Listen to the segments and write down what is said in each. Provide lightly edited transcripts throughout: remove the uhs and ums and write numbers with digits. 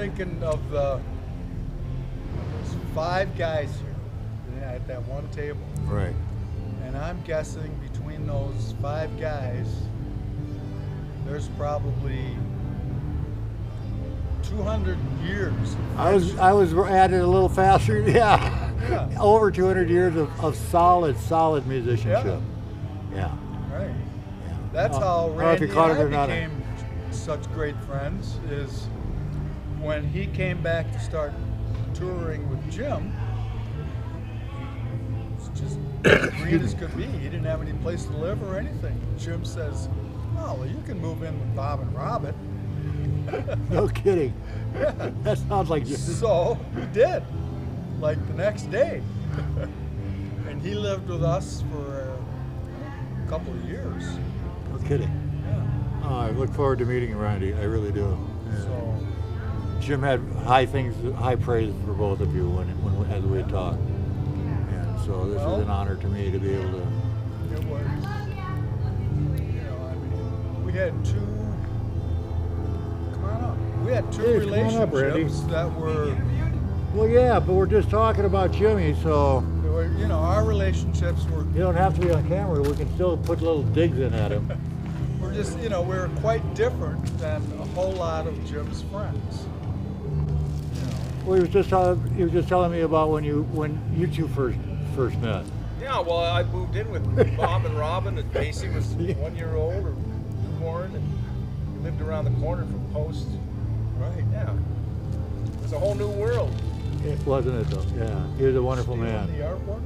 Thinking of there's 5 guys here at that one table. Right. And I'm guessing between those 5 guys, there's probably 200 years. I was at it a little faster. Yeah. Over 200 years of solid musicianship. Yeah. Right. Yeah. That's how I don't know if Randy you caught and it or I not. became such great friends. Is when he came back to start touring with Jim. It's just green as could be. He didn't have any place to live or anything. Jim says, "Oh, well, you can move in with Bob and Robin." No kidding. That sounds like So he did, like the next day. And he lived with us for a couple of years. No kidding. Yeah. Oh, I look forward to meeting Randy. I really do. Yeah. So, Jim had high praise for both of you as we had talked. And so this is an honor to me to be able to. it was, I mean, we had 2. Come on up. We had 2 Hey, come on up, relationships Randy. that were, Well, yeah, but we're just talking about Jimmy, so our relationships were. you don't have to be on camera. We can still put little digs in at him. We're just, we're quite different than a whole lot of Jim's friends. Well, he was just telling me about when you two first met. Yeah, well, I moved in with Bob and Robin, and Casey was 1 year old or newborn, and we lived around the corner from Post. Right. Yeah. It's a whole new world. It wasn't it though? Yeah, he was a wonderful man. The artwork?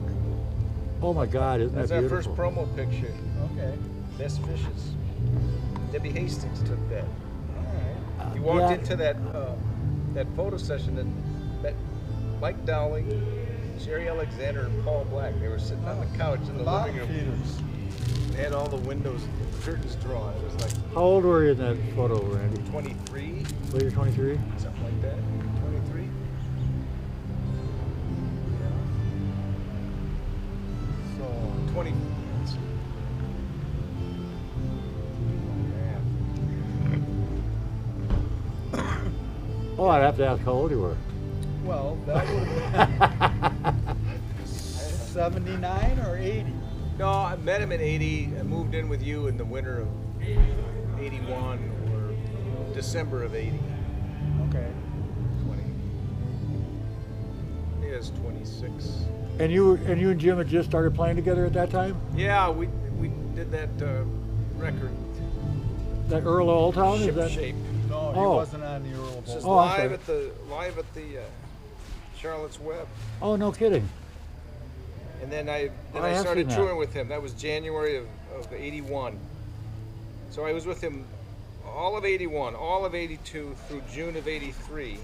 Oh my God, isn't that That's our beautiful? first promo picture. Okay. Best Fishes. Debbie Hastings took that. All right. You walked Yeah. into that photo session and met Mike Dowling, Sherry Alexander, and Paul Black. They were sitting on the couch in the Bottom living room. feeders. They had all the windows, curtains drawn. It was like How old were you in that photo, Randy? 23, Were you 23? something like that. 23. So, 20. Oh, I'd have to ask how old you were. well, that would have been 79 or 80. No, I met him in 80. I moved in with you in the winter of 81 or December of 80. Okay. 20. He is 26. And you and Jim had just started playing together at that time? Yeah, we did that record, That Earl of Old Town? Is Ship that? Shape. No, he Oh. wasn't on the Earl of This is Old. I'm live sorry. at the Charlotte's Web. Oh, no kidding. And then I I have started seen that. touring with him. That was January of 81. So I was with him all of 81, all of 82 through June of 83.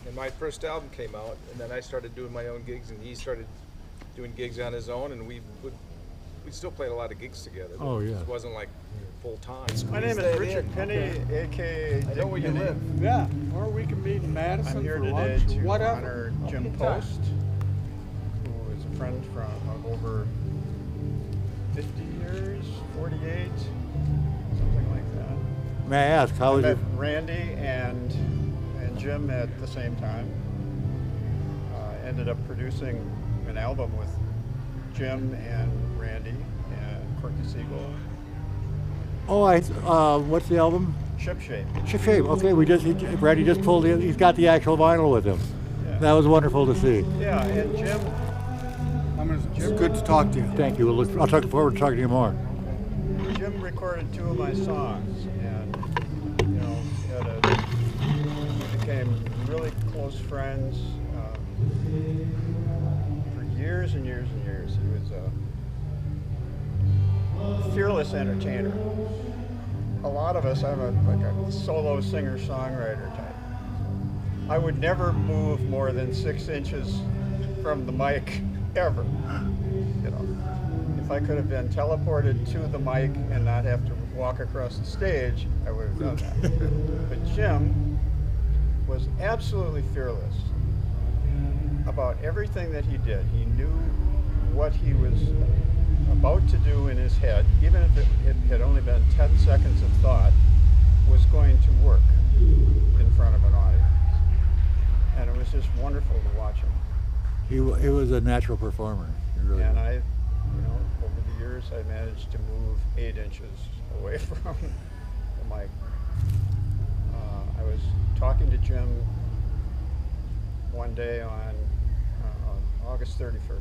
And my first album came out, and then I started doing my own gigs, and he started doing gigs on his own, and we still played a lot of gigs together. but Oh, yeah. It wasn't like full time. My name is Richard Penny, aka I know where you Penny. live. Yeah, or we can meet in Madison I'm here for today lunch, to whatever. honor Jim Anytime. Post, who is a friend of over 50 years, 48, something like that. May I ask, how I was met your... Randy and Jim at the same time. Ended up producing an album with Jim and Randy and Courtney Siegel. Oh, what's the album? Ship Shape. Ship Shape. Okay, Randy just pulled in. He's got the actual vinyl with him. Yeah. That was wonderful to see. Yeah, and Jim. It's good to talk to you. Thank you. I'll talk forward to talking to you more. Jim recorded 2 of my songs, and we became really close friends for years and years and years. He was a fearless entertainer. A lot of us, I'm like a solo singer-songwriter type. I would never move more than 6 inches from the mic ever. If I could have been teleported to the mic and not have to walk across the stage, I would have done that. But Jim was absolutely fearless about everything that he did. He knew what he was about to do in his head, even if it had only been 10 seconds of thought, was going to work in front of an audience. wonderful to watch him. He was a natural performer. He really And was. I, over the years, I managed to move 8 inches away from the mic. I was talking to Jim one day on August 31st.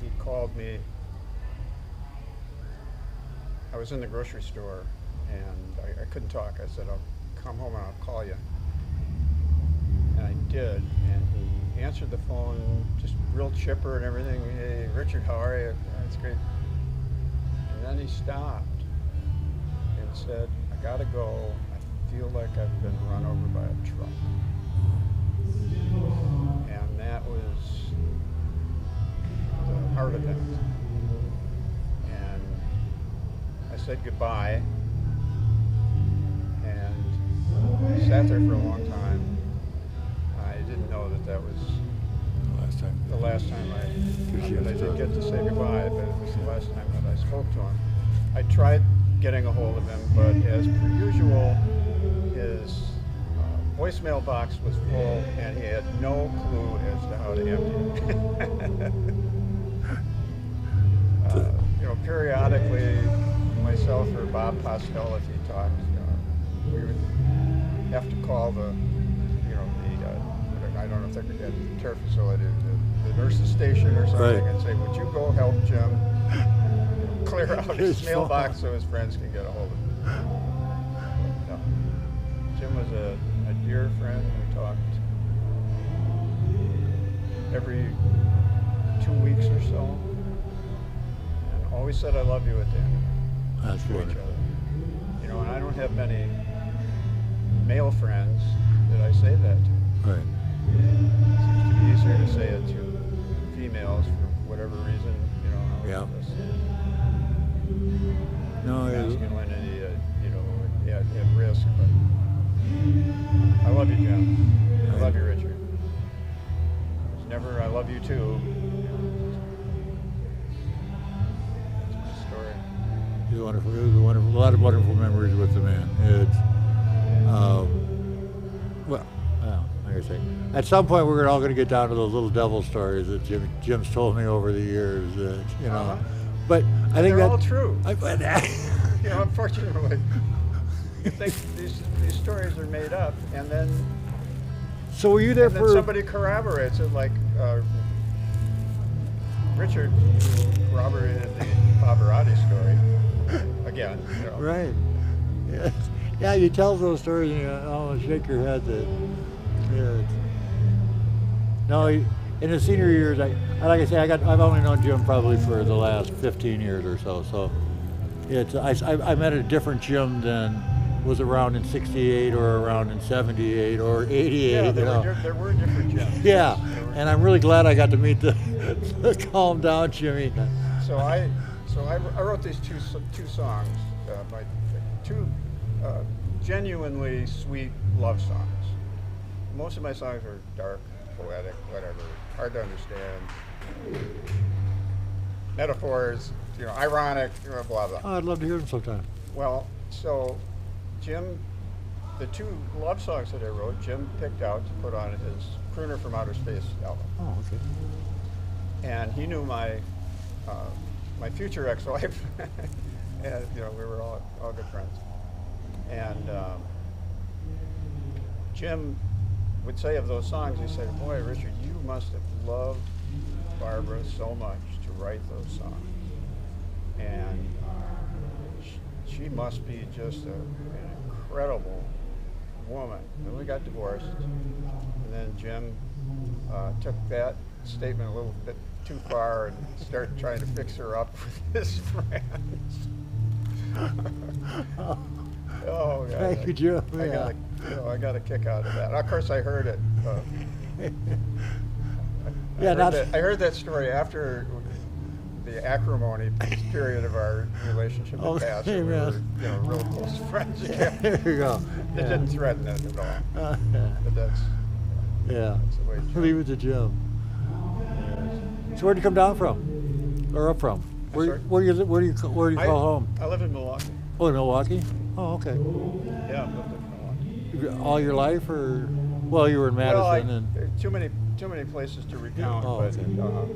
He called me. I was in the grocery store, and I couldn't talk. I said, I'll come home and I'll call you. And I did, and he answered the phone, just real chipper and everything. Hey, Richard, how are you? That's great. And then he stopped and said, I gotta go. I feel like I've been run over by a truck. And that was the heart of it. And I said goodbye, and sat there for a long time. I didn't know that was the last time I did get to say goodbye, but it was the last time that I spoke to him. I tried getting a hold of him, but as per usual, his voicemail box was full, and he had no clue as to how to empty it. Periodically, myself or Bob Postel, if he talked, we would have to call I don't know if they're at the care facility, the nurse's station or something, Right. and say, would you go help Jim clear out his mailbox so his friends can get a hold of him? No. Jim was a dear friend. We talked every 2 weeks or so, and always said I love you at the end. That's To each wonderful. other. And I don't have many male friends that I say that to. Right. It seems to be easier to say it to females for whatever reason, Yeah. No, masculinity, at risk. But I love you, Jim. I love you, Richard. It's never I love you too. That's my story. He's wonderful. It was a lot of wonderful memories with the man. It's, like I say, at some point we're all going to get down to those little devil stories that Jim's told me over the years. Uh-huh. But I think They're that all true. I, Unfortunately, you think these stories are made up, and then so were you there then for? somebody corroborates it, like Richard corroborated the Pavarotti story again. Right. Yeah. Yeah, you tell those stories and you almost shake your head that. Yeah. No, in his senior years, like I say, I've only known Jim probably for the last 15 years or so. So, I met a different Jim than was around in '68 or around in '78 or '88. Yeah, there were different Jims. Yeah, and I'm really glad I got to meet the calm down Jimmy. So I wrote these two songs, two genuinely sweet love songs. Most of my songs are dark, poetic, whatever, hard to understand. Metaphors, ironic, blah, blah. Oh, I'd love to hear them sometime. Well, so Jim, the two love songs that I wrote, Jim picked out to put on his Crooner from Outer Space album. Oh, okay. And he knew my future ex-wife, and we were all good friends. And Jim would say of those songs, he said, "Boy, Richard, you must have loved Barbara so much to write those songs, and she must be just an incredible woman." And we got divorced, and then Jim took that statement a little bit too far and started trying to fix her up with his friends. Oh, God. Thank you, Jim. I got a kick out of that. Of course, I heard it. I heard that story after the acrimony period of our relationship had passed. Okay, We were, man. real close friends again. There you go. It didn't threaten it at all. But that's Yeah. the way Jim. Leave it to Jim. So where'd you come down from, or up from? Where do you call home? I live in Milwaukee. Oh, in Milwaukee. Oh, okay. Yeah, I lived in Milwaukee. All your life, or? Well, you were in Madison, Well, and there are too many places to recount, Oh, but okay.